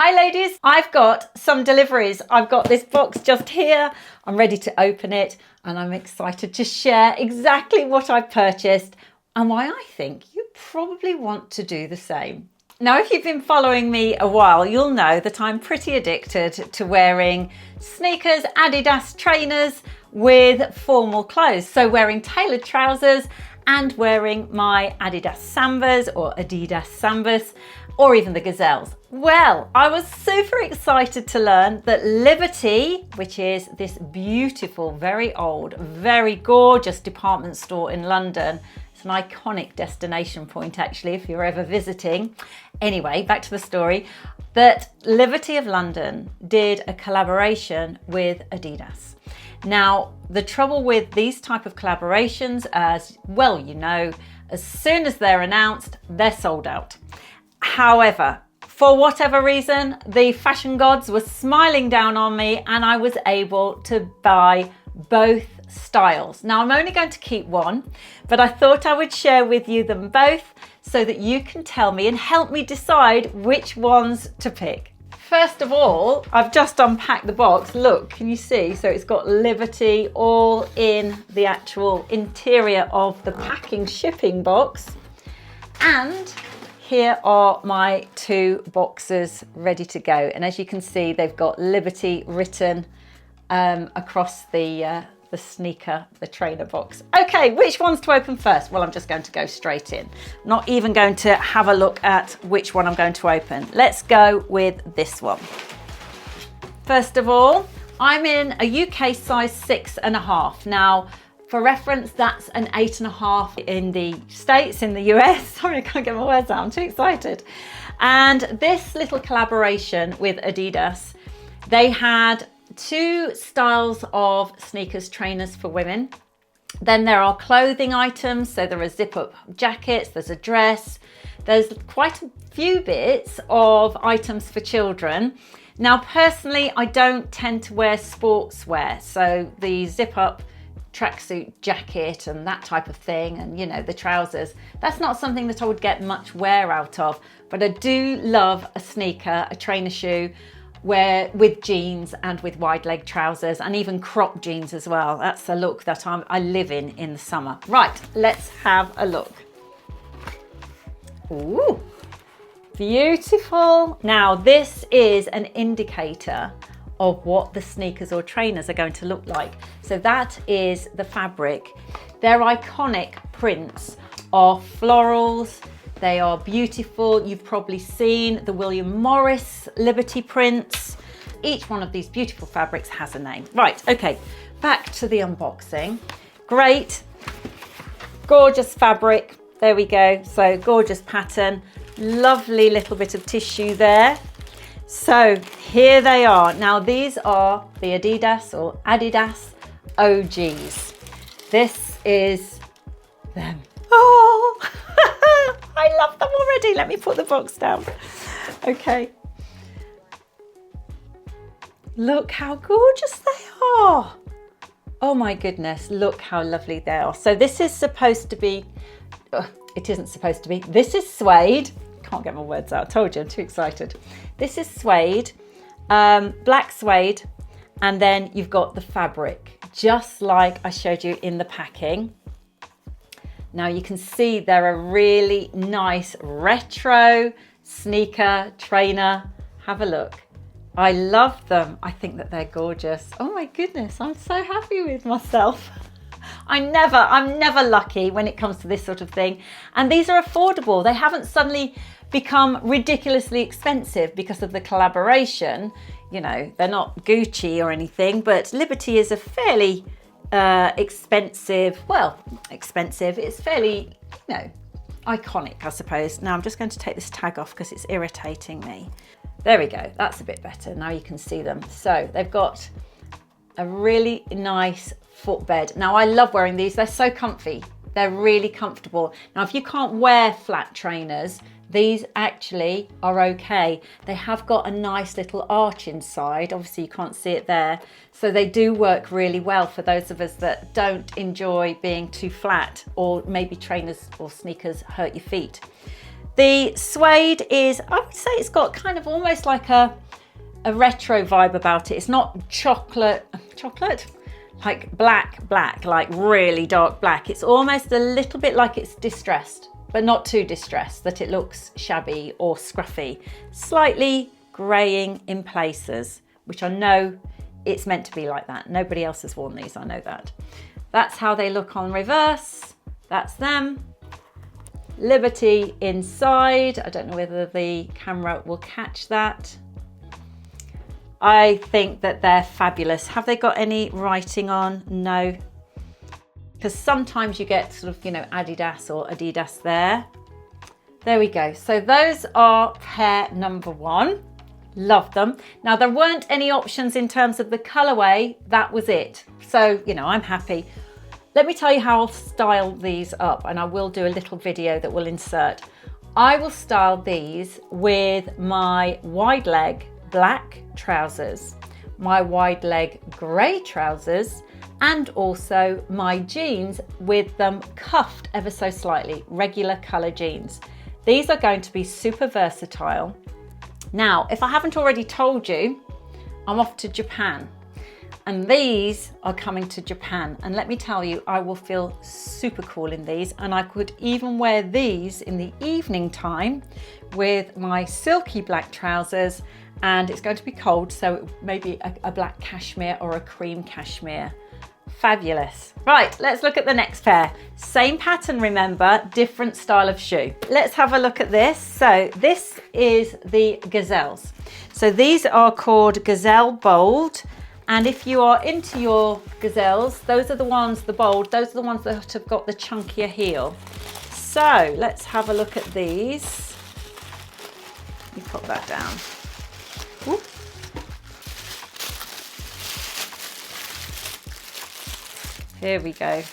Hi ladies, I've got some deliveries. I've got this box just here. I'm ready to open it and I'm excited to share exactly what I purchased and why I think you probably want to do the same. Now, if you've been following me a while, you'll know that I'm pretty addicted to wearing sneakers, Adidas trainers with formal clothes. So wearing tailored trousers and wearing my Adidas Sambas or Adidas Sambas or even the Gazelles. Well, I was super excited to learn that Liberty, which is this beautiful, very old, very gorgeous department store in London, it's an iconic destination point actually if you're ever visiting. Anyway, back to the story, that Liberty of London did a collaboration with Adidas. Now, the trouble with these type of collaborations, as well you know, as soon as they're announced, they're sold out. However, for whatever reason, the fashion gods were smiling down on me and I was able to buy both styles. Now, I'm only going to keep one, but I thought I would share with you them both so that you can tell me and help me decide which ones to pick. First of all, I've just unpacked the box. Look, can you see? So it's got Liberty all in the actual interior of the packing shipping box. And here are my two boxes ready to go. And as you can see, they've got Liberty written across the sneaker, the trainer box. Okay, which ones to open first? Well, I'm just going to go straight in. Not even going to have a look at which one I'm going to open. Let's go with this one. First of all, I'm in a UK size 6.5. Now, for reference, that's an 8.5 in the States, in the US. Sorry, I can't get my words out, I'm too excited. And this little collaboration with Adidas, they had two styles of sneakers trainers for women. Then there are clothing items, so there are zip-up jackets, there's a dress, there's quite a few bits of items for children. Now, personally, I don't tend to wear sportswear, so the zip-up tracksuit jacket and that type of thing, and you know, the trousers, that's not something that I would get much wear out of, but I do love a sneaker, a trainer shoe, with jeans and with wide leg trousers and even crop jeans as well. That's a look that I live in the summer. Right, let's have a look. Ooh, beautiful. Now this is an indicator of what the sneakers or trainers are going to look like. So that is the fabric. They're iconic prints of florals. They are beautiful. You've probably seen the William Morris Liberty prints. Each one of these beautiful fabrics has a name. Right, okay, back to the unboxing. Great, gorgeous fabric. There we go. So gorgeous pattern, lovely little bit of tissue there. So here they are. Now these are the Adidas or Adidas OGs. This is them. Oh, I love them already. Let me put the box down. Okay. Look how gorgeous they are. Oh my goodness, look how lovely they are. So this is supposed to be, it isn't supposed to be, this is suede. Can't get my words out, I told you, I'm too excited. This is suede, black suede, and then you've got the fabric, just like I showed you in the packing. Now you can see they're a really nice retro sneaker trainer. Have a look. I love them. I think that they're gorgeous. Oh my goodness, I'm so happy with myself. I'm never lucky when it comes to this sort of thing. And these are affordable. They haven't suddenly become ridiculously expensive because of the collaboration. You know, they're not Gucci or anything, but Liberty is a fairly expensive, it's fairly, you know, iconic, I suppose. Now I'm just going to take this tag off because it's irritating me. There we go, that's a bit better. Now you can see them. So they've got a really nice footbed. Now I love wearing these, they're so comfy. They're really comfortable. Now if you can't wear flat trainers, these actually are okay. They have got a nice little arch inside. Obviously you can't see it there. So they do work really well for those of us that don't enjoy being too flat, or maybe trainers or sneakers hurt your feet. The suede is, I would say it's got kind of almost like a retro vibe about it. It's not chocolate, like black, like really dark black. It's almost a little bit like it's distressed, but not too distressed that it looks shabby or scruffy. Slightly greying in places, which I know it's meant to be like that. Nobody else has worn these, I know that. That's how they look on reverse. That's them. Liberty inside. I don't know whether the camera will catch that. I think that they're fabulous. Have they got any writing on? No. Because sometimes you get sort of, you know, Adidas or Adidas there. There we go. So those are pair number 1. Love them. Now, there weren't any options in terms of the colorway. That was it. So, you know, I'm happy. Let me tell you how I'll style these up, and I will do a little video that we'll insert. I will style these with my wide leg black trousers, my wide leg grey trousers, and also my jeans with them cuffed ever so slightly, regular colour jeans. These are going to be super versatile. Now, if I haven't already told you, I'm off to Japan. And these are coming to Japan. And let me tell you, I will feel super cool in these. And I could even wear these in the evening time with my silky black trousers. And it's going to be cold, so maybe a black cashmere or a cream cashmere. Fabulous. Right, let's look at the next pair. Same pattern, remember, different style of shoe. Let's have a look at this. So this is the Gazelles. So these are called Gazelle Bold. And if you are into your Gazelles, those are the ones, the bold, those are the ones that have got the chunkier heel. So let's have a look at these. Let me put that down. Whoop. Here we go.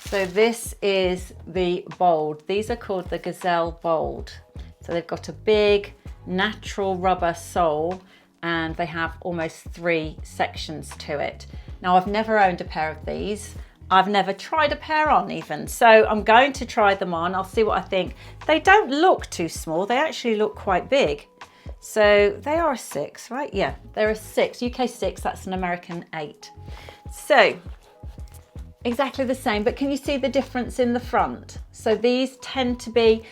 So this is the bold. These are called the Gazelle Bold. So they've got a big natural rubber sole, and they have almost 3 sections to it. Now, I've never owned a pair of these. I've never tried a pair on even. So I'm going to try them on. I'll see what I think. They don't look too small. They actually look quite big. So they are a 6, right? Yeah, they're a 6, UK 6, that's an American 8. So exactly the same, but can you see the difference in the front? So these tend to be,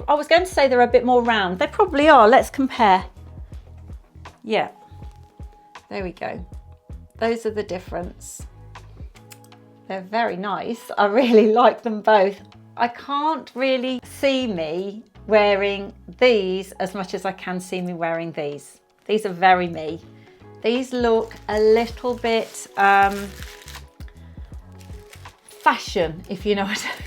I was going to say they're a bit more round. They probably are. Let's compare. Yeah, there we go. Those are the difference. They're very nice. I really like them both. I can't really see me wearing these as much as I can see me wearing these. These are very me. These look a little bit fashion, if you know what I mean.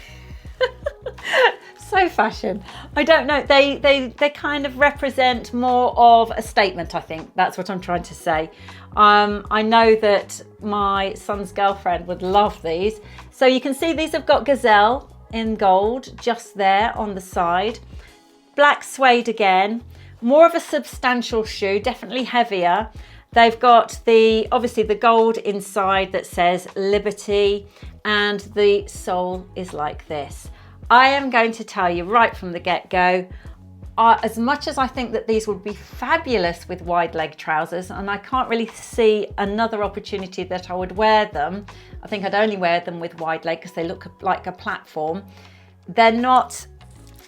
So fashion. I don't know. They kind of represent more of a statement, I think. That's what I'm trying to say. I know that my son's girlfriend would love these. So you can see these have got Gazelle in gold just there on the side. Black suede again. More of a substantial shoe, definitely heavier. They've got obviously the gold inside that says Liberty, and the sole is like this. I am going to tell you right from the get-go, as much as I think that these would be fabulous with wide leg trousers, and I can't really see another opportunity that I would wear them. I think I'd only wear them with wide leg because they look like a platform. They're not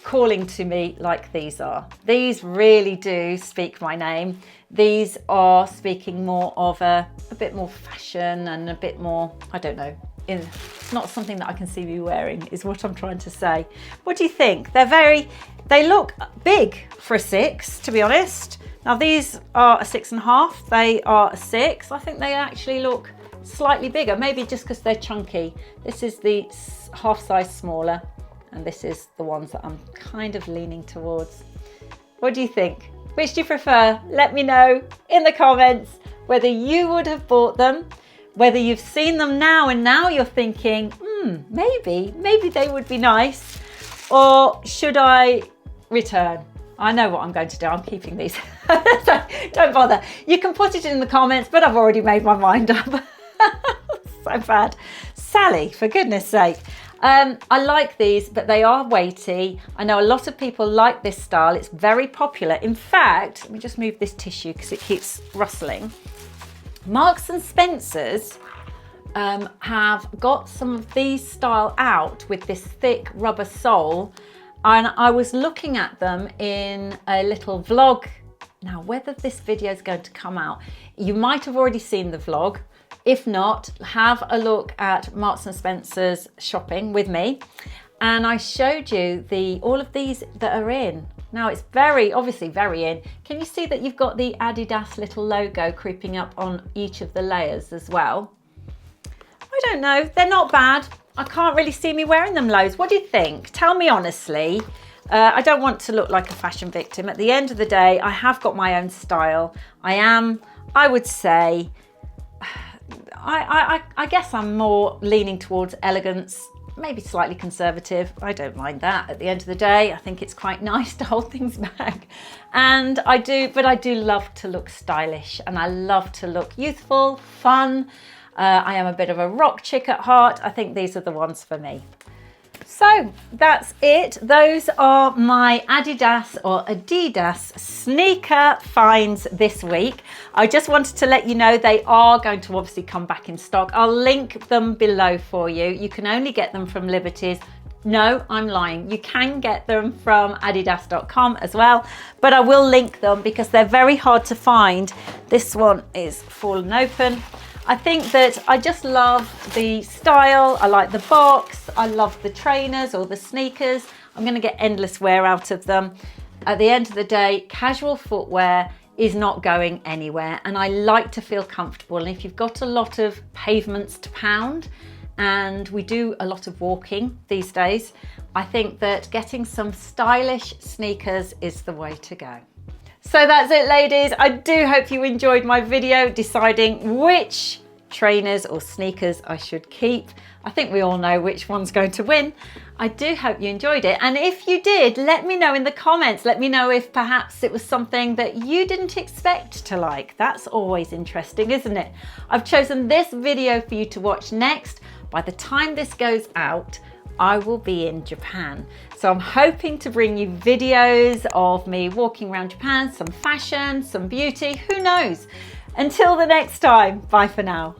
calling to me like these are. These really do speak my name. These are speaking more of a bit more fashion and a bit more, I don't know, it's not something that I can see me wearing, is what I'm trying to say. What do you think? They look big for a 6, to be honest. Now these are a 6.5, they are a 6. I think they actually look slightly bigger, maybe just because they're chunky. This is the half size smaller, and this is the ones that I'm kind of leaning towards. What do you think? Which do you prefer? Let me know in the comments whether you would have bought them, whether you've seen them now and now you're thinking, maybe they would be nice, or should I return? I know what I'm going to do. I'm keeping these. So don't bother. You can put it in the comments, but I've already made my mind up. So bad. Sally, for goodness sake. I like these, but they are weighty. I know a lot of people like this style. It's very popular. In fact, let me just move this tissue because it keeps rustling. Marks and Spencer's have got some of these style out with this thick rubber sole, and I was looking at them in a little vlog. Now, whether this video is going to come out, you might have already seen the vlog. If not, have a look at Marks and Spencer's shopping with me, and I showed you all of these that are in. Now it's obviously very in. Can you see that you've got the Adidas little logo creeping up on each of the layers as well? I don't know, they're not bad. I can't really see me wearing them loads. What do you think? Tell me honestly. I don't want to look like a fashion victim. At the end of the day, I have got my own style. I would say, I guess I'm more leaning towards elegance, maybe slightly conservative. I don't mind that. At the end of the day, I think it's quite nice to hold things back. And I do love to look stylish, and I love to look youthful, fun. I am a bit of a rock chick at heart. I think these are the ones for me. So that's it. Those are my Adidas sneaker finds this week. I just wanted to let you know they are going to obviously come back in stock. I'll link them below for you. You can only get them from Liberty's. No, I'm lying. You can get them from adidas.com as well, but I will link them because they're very hard to find. This one is fallen open. I think that I just love the style. I like the box. I love the trainers or the sneakers. I'm going to get endless wear out of them. At the end of the day, casual footwear is not going anywhere, and I like to feel comfortable. And if you've got a lot of pavements to pound, and we do a lot of walking these days, I think that getting some stylish sneakers is the way to go. So that's it, ladies. I do hope you enjoyed my video deciding which trainers or sneakers I should keep. I think we all know which one's going to win. I do hope you enjoyed it. And if you did, let me know in the comments. Let me know if perhaps it was something that you didn't expect to like. That's always interesting, isn't it? I've chosen this video for you to watch next. By the time this goes out, I will be in Japan. So I'm hoping to bring you videos of me walking around Japan, some fashion, some beauty, who knows? Until the next time, bye for now.